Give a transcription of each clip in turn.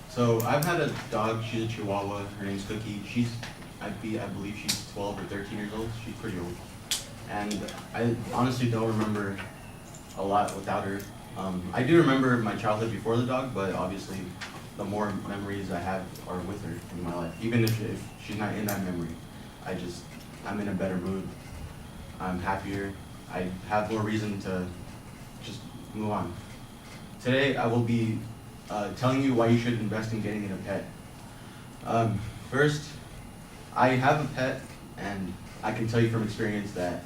So I've had a dog. She's a Chihuahua. Her name's Cookie. I believe she's 12 or 13 years old. She's pretty old. And I honestly don't remember a lot without her. I do remember my childhood before the dog, but obviously the more memories I have are with her in my life. Even if she's not in that memory, I'm in a better mood. I'm happier. I have more reason to just move on. Today I will be telling you why you should invest in getting in a pet. First, I have a pet, and I can tell you from experience that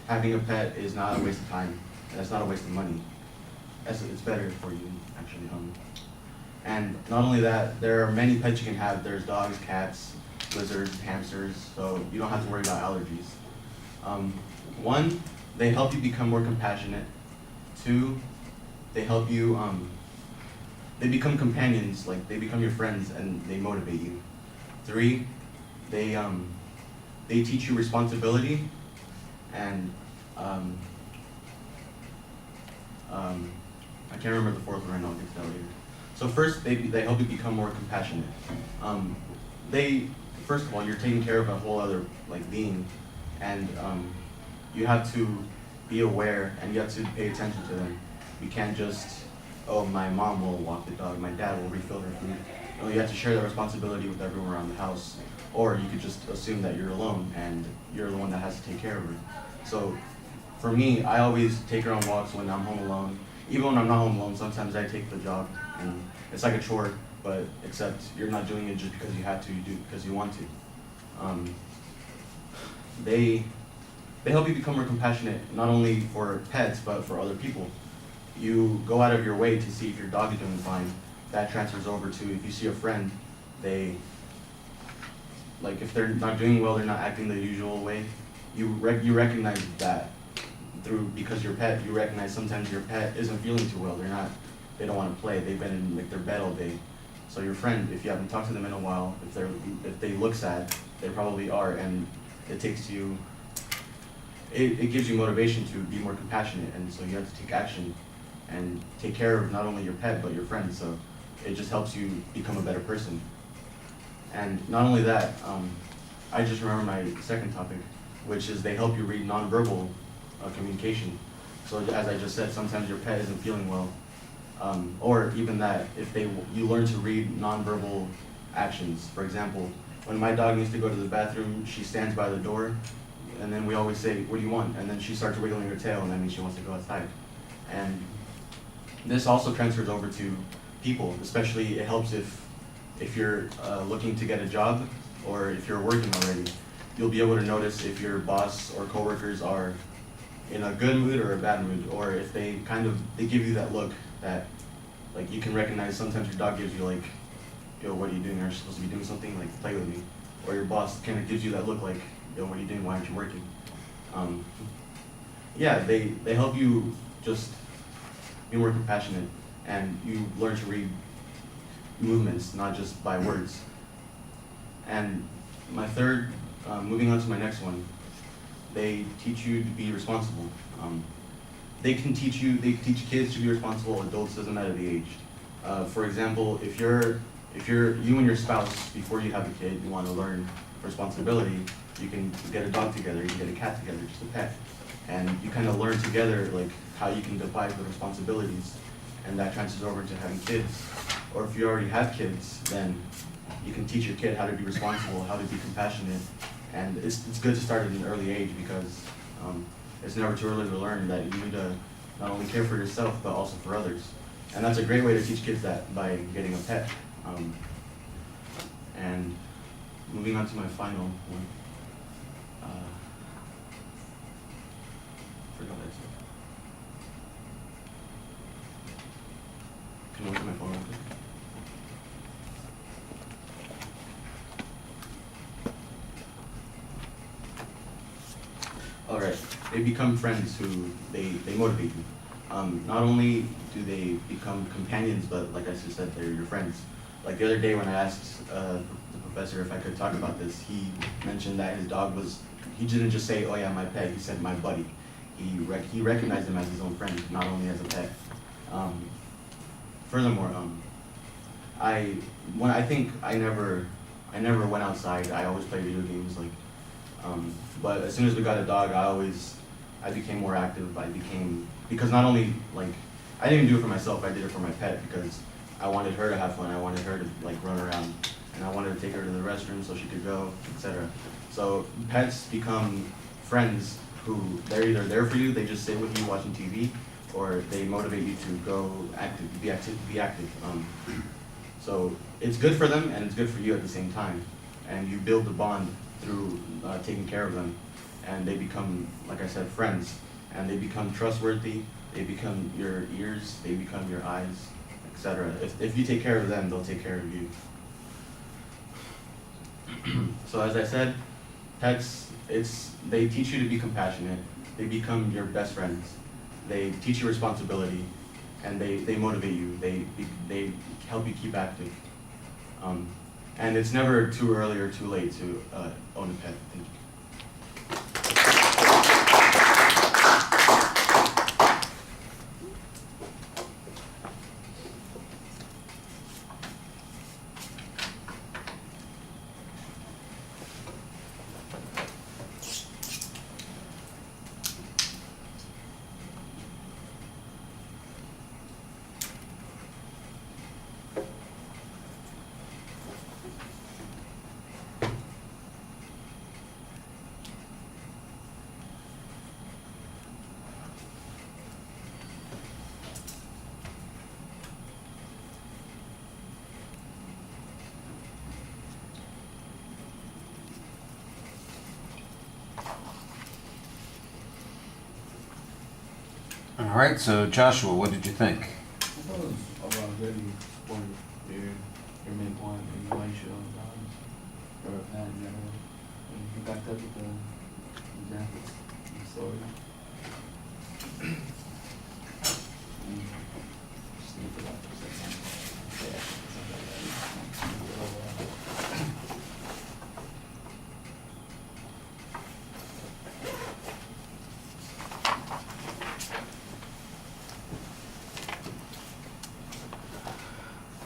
having a pet is not a waste of time, and it's not a waste of money. It's better for you, actually. And not only that, there are many pets you can have. There's dogs, cats, lizards, hamsters, so you don't have to worry about allergies. One, they help you become more compassionate. Two, they help you, they become companions, like they become your friends and they motivate you. Three, they teach you responsibility, and I can't remember the fourth one right now. I'll get to that later. So first, they help you become more compassionate. They First of all, you're taking care of a whole other like being, and you have to be aware and you have to pay attention to them. You can't just, oh, my mom will walk the dog, my dad will refill her food. No, you have to share that responsibility with everyone around the house, or you could just assume that you're alone and you're the one that has to take care of her. So for me, I always take her on walks when I'm home alone. Even when I'm not home alone, sometimes I take the jog, and it's like a chore, but except you're not doing it just because you have to, you do it because you want to. They help you become more compassionate, not only for pets, but for other people. You go out of your way to see if your dog is doing fine. That transfers over to if you see a friend, like if they're not doing well, they're not acting the usual way, you recognize that because your pet, you recognize sometimes your pet isn't feeling too well. They don't want to play. They've been in like their bed all day. So your friend, if you haven't talked to them in a while, if they look sad, they probably are, and it gives you motivation to be more compassionate, and so you have to take action and take care of not only your pet but your friends. So it just helps you become a better person. And not only that, I just remember my second topic, which is they help you read nonverbal communication. So as I just said, sometimes your pet isn't feeling well, or even that, if you learn to read nonverbal actions. For example, when my dog needs to go to the bathroom, she stands by the door, and then we always say, "What do you want?" And then she starts wiggling her tail, and that means she wants to go outside. And this also transfers over to people, especially it helps if you're looking to get a job, or if you're working already. You'll be able to notice if your boss or coworkers are in a good mood or a bad mood, or if they give you that look that, like, you can recognize. Sometimes your dog gives you like, "Yo, what are you doing? Are you supposed to be doing something? Like, play with me." Or your boss kind of gives you that look like, "Yo, what are you doing? Why aren't you working?" Yeah, they help you just be more compassionate, and you learn to read movements, not just by words. And my third, moving on to my next one, they teach you to be responsible. They teach kids to be responsible. Adults, doesn't matter the age. For example, if you and your spouse, before you have a kid, you want to learn responsibility, you can get a dog together, you can get a cat together, just a pet, and you kind of learn together like how you can divide the responsibilities, and that transfers over to having kids. Or if you already have kids, then you can teach your kid how to be responsible, how to be compassionate, and it's good to start at an early age, because it's never too early to learn that you need to not only care for yourself but also for others. And that's a great way to teach kids that, by getting a pet. And moving on to my final one. Forgot what I said. Can I look at my phone real quick? All right, they become friends who they motivate you. Not only do they become companions, but like I just said, they're your friends. Like the other day when I asked the professor if I could talk about this, he mentioned that his dog he didn't just say, "Oh yeah, my pet," he said, "My buddy." He recognized him as his own friend, not only as a pet. Furthermore, I think I never went outside. I always played video games. But as soon as we got a dog, I became more active. Because not only I didn't even do it for myself. I did it for my pet because I wanted her to have fun. I wanted her to run around, and I wanted to take her to the restroom so she could go, etc. So pets become friends who they're either there for you, they just sit with you watching TV, or they motivate you to go be active. So it's good for them and it's good for you at the same time, and you build a bond through taking care of them, and they become, like I said, friends, and they become trustworthy. They become your ears, they become your eyes, etc. If you take care of them, they'll take care of you. So as I said, pets, they teach you to be compassionate. They become your best friends. They teach you responsibility, and they motivate you. They help you keep active. And it's never too early or too late to own a pet. Thank you. All right, so Joshua, what did you think? I thought it was a lot of good. You supported your main point, and why you should own dogs or a pet in general. And you backed up with the examples and the story. Just need to that for a second. Yeah, something like that.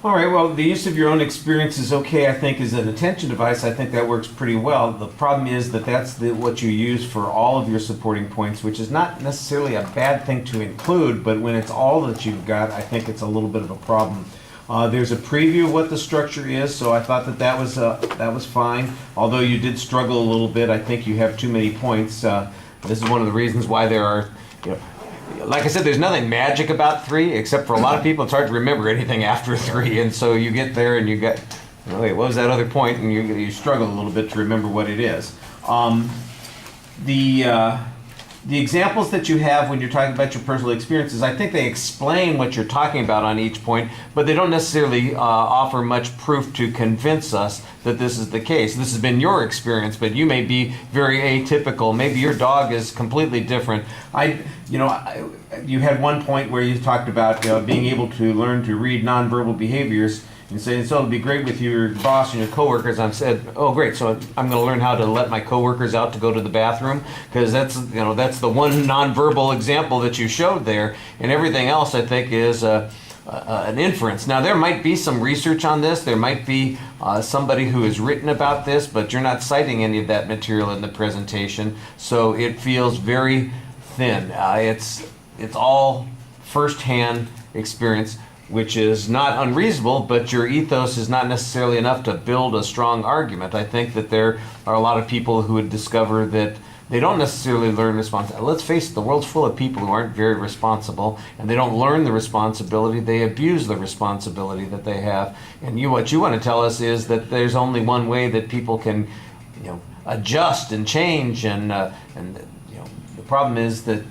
All right, well, the use of your own experience is okay, I think, as an attention device. I think that works pretty well. The problem is that that's what you use for all of your supporting points, which is not necessarily a bad thing to include, but when it's all that you've got, I think it's a little bit of a problem. There's a preview of what the structure is, so I thought that was fine. Although you did struggle a little bit, I think you have too many points. This is one of the reasons why there are, like I said, there's nothing magic about 3, except for a lot of people, it's hard to remember anything after 3, and so you get there and you get, wait, what was that other point? And you struggle a little bit to remember what it is. The examples that you have when you're talking about your personal experiences, I think they explain what you're talking about on each point, but they don't necessarily offer much proof to convince us that this is the case. This has been your experience, but you may be very atypical. Maybe your dog is completely different. You had one point where you talked about being able to learn to read nonverbal behaviors. And so it'd be great with your boss and your coworkers. I've said, oh great, so I'm going to learn how to let my coworkers out to go to the bathroom, because that's the one nonverbal example that you showed there, and everything else I think is an inference. Now there might be some research on this. There might be somebody who has written about this, but you're not citing any of that material in the presentation, so it feels very thin. It's all first-hand experience, which is not unreasonable, but your ethos is not necessarily enough to build a strong argument. I think that there are a lot of people who would discover that they don't necessarily learn responsibility. Let's face it, the world's full of people who aren't very responsible, and they don't learn the responsibility, they abuse the responsibility that they have. And what you want to tell us is that there's only one way that people can adjust and change, and the problem is that,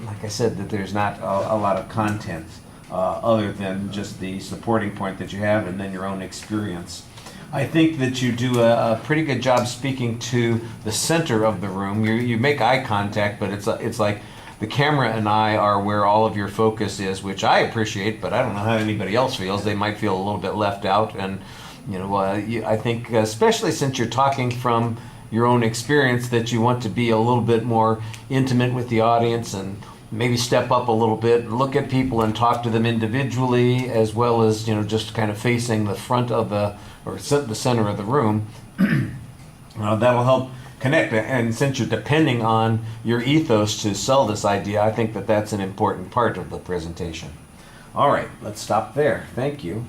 like I said, that there's not a lot of content other than just the supporting point that you have and then your own experience. I think that you do a pretty good job speaking to the center of the room. You make eye contact, but it's like the camera and I are where all of your focus is, which I appreciate, but I don't know how anybody else feels. They might feel a little bit left out, and I think especially since you're talking from your own experience, that you want to be a little bit more intimate with the audience and maybe step up a little bit, look at people and talk to them individually, as well as, just kind of facing the front of the center of the room. That'll help connect. And since you're depending on your ethos to sell this idea, I think that that's an important part of the presentation. All right, let's stop there. Thank you.